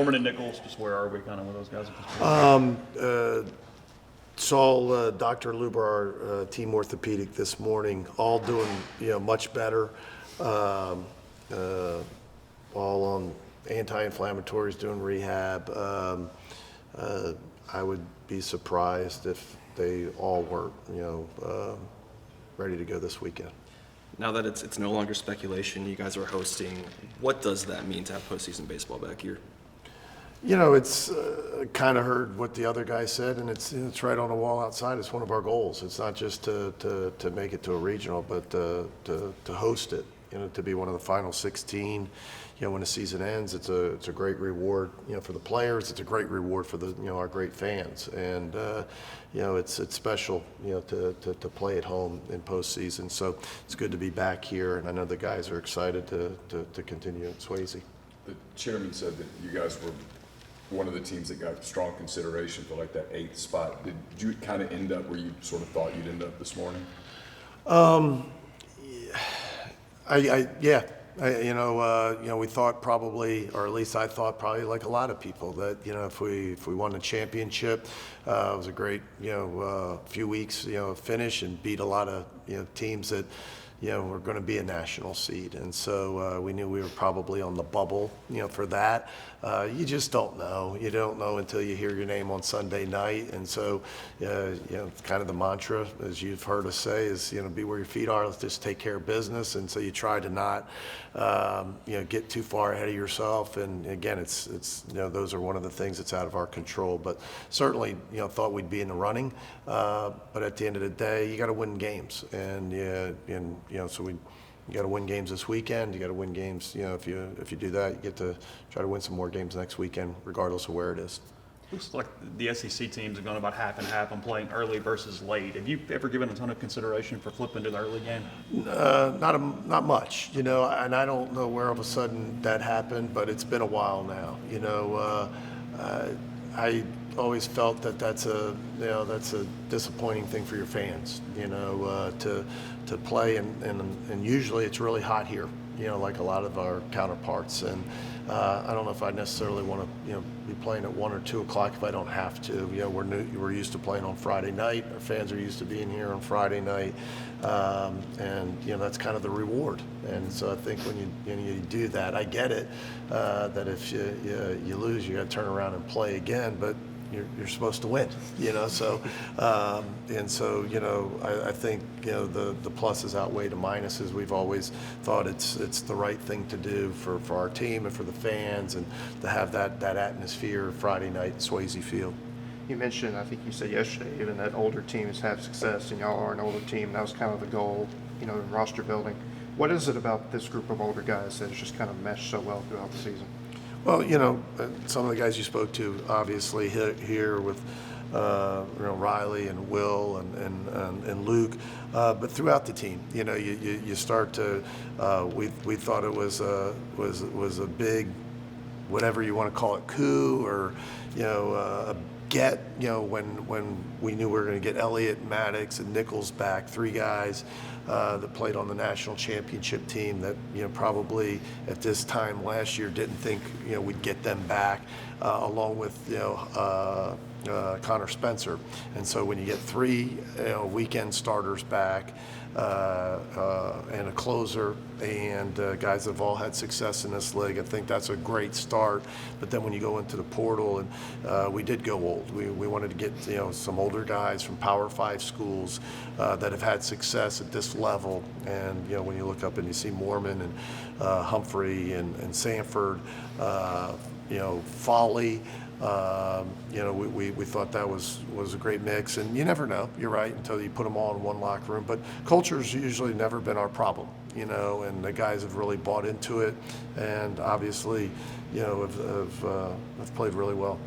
Norman and Nichols, just where are we kind of with those guys at this point? Saw Dr. Luber, our team orthopedic, this morning, all doing much better, all on anti-inflammatories, doing rehab. I would be surprised if they all weren't ready to go this weekend. Now that it's no longer speculation, you guys are hosting. What does that mean to have postseason baseball back here? It's kind of heard what the other guy said, and it's right on the wall outside. It's one of our goals. It's not just to make it to a regional, but to host it. To be one of the final 16. When the season ends, it's a great reward. For the players, it's a great reward for the our great fans, and it's special. To play at home in postseason. So it's good to be back here, and I know the guys are excited to continue at Swayze. The chairman said that you guys were one of the teams that got strong consideration for like that 8th spot. Did you kind of end up where you sort of thought you'd end up this morning? We thought probably, or at least I thought probably like a lot of people, that if we won the championship, it was a great few weeks finish and beat a lot of teams that were going to be a national seed, and so we knew we were probably on the bubble for that. You just don't know. You don't know until you hear your name on Sunday night, and so it's kind of the mantra, as you've heard us say, is be where your feet are. Let's just take care of business, and so you try to not get too far ahead of yourself. And again, it's those are one of the things that's out of our control. But certainly thought we'd be in the running. But at the end of the day, you got to win games, and so you got to win games this weekend. You got to win games. If you do that, you get to try to win some more games next weekend, regardless of where it is. Looks like the SEC teams have gone about half and half on playing early versus late. Have you ever given a ton of consideration for flipping to the early game? Not much, and I don't know where all of a sudden that happened, but it's been a while now. I always felt that that's a disappointing thing for your fans, to play, and usually it's really hot here, like a lot of our counterparts, and I don't know if I necessarily want to be playing at 1 or 2 o'clock if I don't have to. We're used to playing on Friday night. Our fans are used to being here on Friday night, and that's kind of the reward. And so I think when you do that, I get it, that if you lose, you got to turn around and play again, but you're supposed to win, so I think the pluses outweigh the minuses. We've always thought it's the right thing to do for our team and for the fans, and to have that atmosphere Friday night at Swayze Field. You mentioned, I think you said yesterday, even that older teams have success, and y'all are an older team. That was kind of the goal, in roster building. What is it about this group of older guys that has just kind of meshed so well throughout the season? Well, some of the guys you spoke to, obviously here with Riley and Will and Luke, but throughout the team, you start to. We thought it was a big, whatever you want to call it, coup, or a get. When we knew we were going to get Elliott, Maddox, and Nichols back, 3 guys that played on the national championship team that probably at this time last year didn't think we'd get them back, along with Connor Spencer. And so when you get 3 weekend starters back, and a closer, and guys that have all had success in this league, I think that's a great start. But then when you go into the portal, and we did go old. We wanted to get some older guys from Power 5 schools that have had success at this level. And when you look up and you see Mormon and Humphrey and Sanford, Foley. We thought that was a great mix, and you never know. You're right until you put them all in one locker room. But culture's usually never been our problem, and the guys have really bought into it, and obviously, have played really well.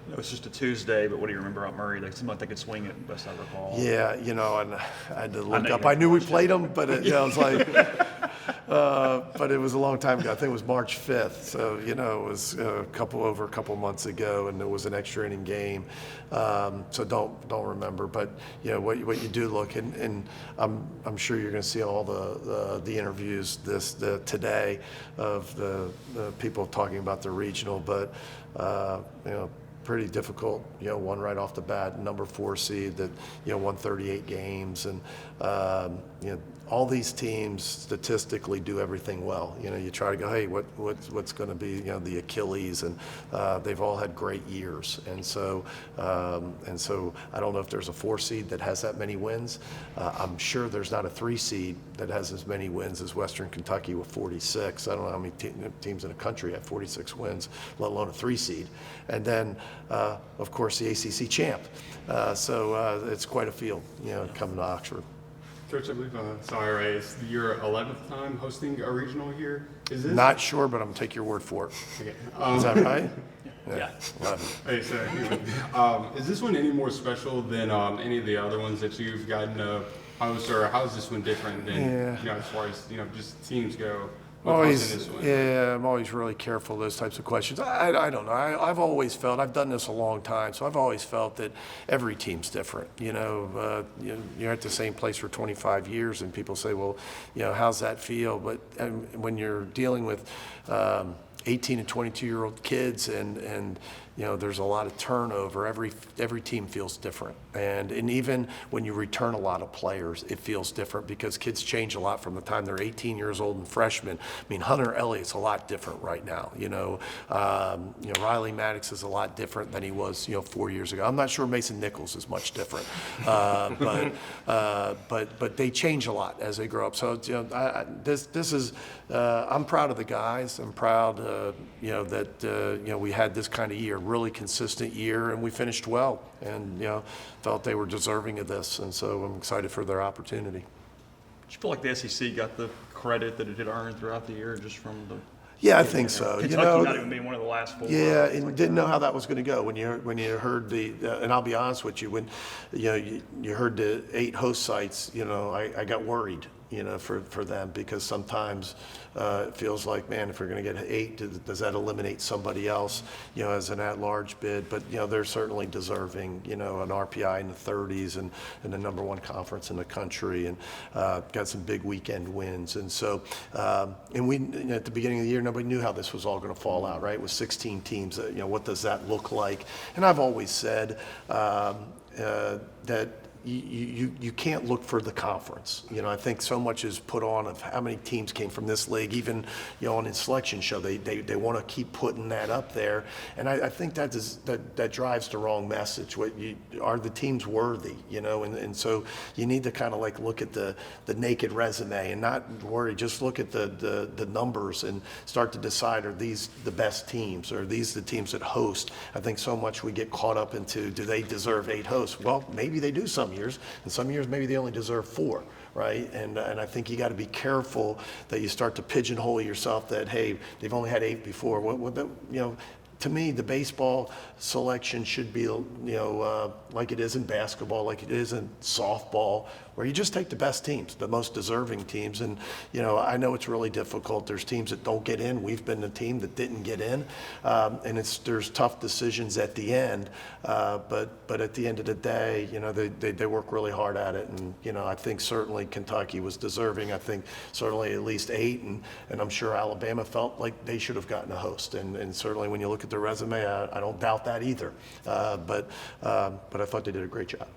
It was just a Tuesday, but what do you remember about Murray? They seemed like they could swing it, best I recall. Yeah, and I had to look up. I knew we played them, but it was like. But it was a long time ago. I think it was March 5th. So, you know, it was over a couple months ago, and it was an extra inning game. So don't remember. But, you know, what you do look, and I'm sure you're going to see all the interviews today of the people talking about the regional, but, you know, pretty difficult, you know, one right off the bat, number 4 seed that, you know, won 38 games. And, you know, all these teams statistically do everything well. You know, you try to go, hey, what's going to be, you know, the Achilles, and they've all had great years. And so I don't know if there's a 4 seed that has that many wins. I'm sure there's not a 3 seed that has as many wins as Western Kentucky with 46. I don't know how many teams in the country have 46 wins, let alone a 3 seed. And then, of course, the ACC champ. So it's quite a field, you know, coming to Oxford. Coach, I believe SIRA is your 11th time hosting a regional here. Is this? Not sure, but I'm gonna take your word for it. Okay. Is that right? Yeah. 11. Hey, so, anyway, is this one any more special than any of the other ones that you've gotten to host, or how is this one different than, Yeah. you know, as far as, you know, just teams go? with Always, hosting this one? yeah, I'm always really careful of those types of questions. I don't know. I've always felt, I've done this a long time, so I've always felt that every team's different. You know, you're at the same place for 25 years, and people say, well, you know, how's that feel? But when you're dealing with 18 and 22-year-old kids, and you know, there's a lot of turnover. Every team feels different, and even when you return a lot of players, it feels different because kids change a lot from the time they're 18 years old and freshmen. I mean, Hunter Elliott's a lot different right now. You know, Riley Maddox is a lot different than he was, you know, 4 years ago. I'm not sure Mason Nichols is much different, but they change a lot as they grow up. So you know, this is I'm proud of the guys. I'm proud, you know, that you know, we had this kind of year. Really consistent year, and we finished well, and you know, felt they were deserving of this, and so I'm excited for their opportunity. Do you feel like the SEC got the credit that it had earned throughout the year just from the Yeah, I think so. Kentucky You know, not even being one of the last 4? yeah, and didn't know how that was going to go when you heard the and I'll be honest with you, when you know you heard the 8 host sites, you know, I got worried, you know, for them, because sometimes it feels like, man, if we're going to get 8, does that eliminate somebody else, you know, as an at-large bid? But you know, they're certainly deserving, you know, an RPI in the 30s and the number 1 conference in the country, and got some big weekend wins. And so, and we, you know, at the beginning of the year, nobody knew how this was all going to fall out, right? With 16 teams, you know, what does that look like? And I've always said that you can't look for the conference. You know, I think so much is put on of how many teams came from this league. Even, you know, on a selection show, they want to keep putting that up there, and I think that drives the wrong message. Are the teams worthy? You know, and so you need to kind of like look at the naked resume and not worry. Just look at the numbers and start to decide, are these the best teams? Or are these the teams that host? I think so much we get caught up into, do they deserve 8 hosts? Well, maybe they do some years, and some years maybe they only deserve 4, right? And I think you got to be careful that you start to pigeonhole yourself that, hey, they've only had 8 before. You know, to me, the baseball selection should be, you know, like it is in basketball, like it is in softball, where you just take the best teams, the most deserving teams. And, you know, I know it's really difficult. There's teams that don't get in. We've been the team that didn't get in. And there's tough decisions at the end. But at the end of the day, you know, they work really hard at it. And, you know, I think certainly Kentucky was deserving. I think certainly at least 8. And I'm sure Alabama felt like they should have gotten a host. And certainly when you look at their resume, I don't doubt that either. But I thought they did a great job.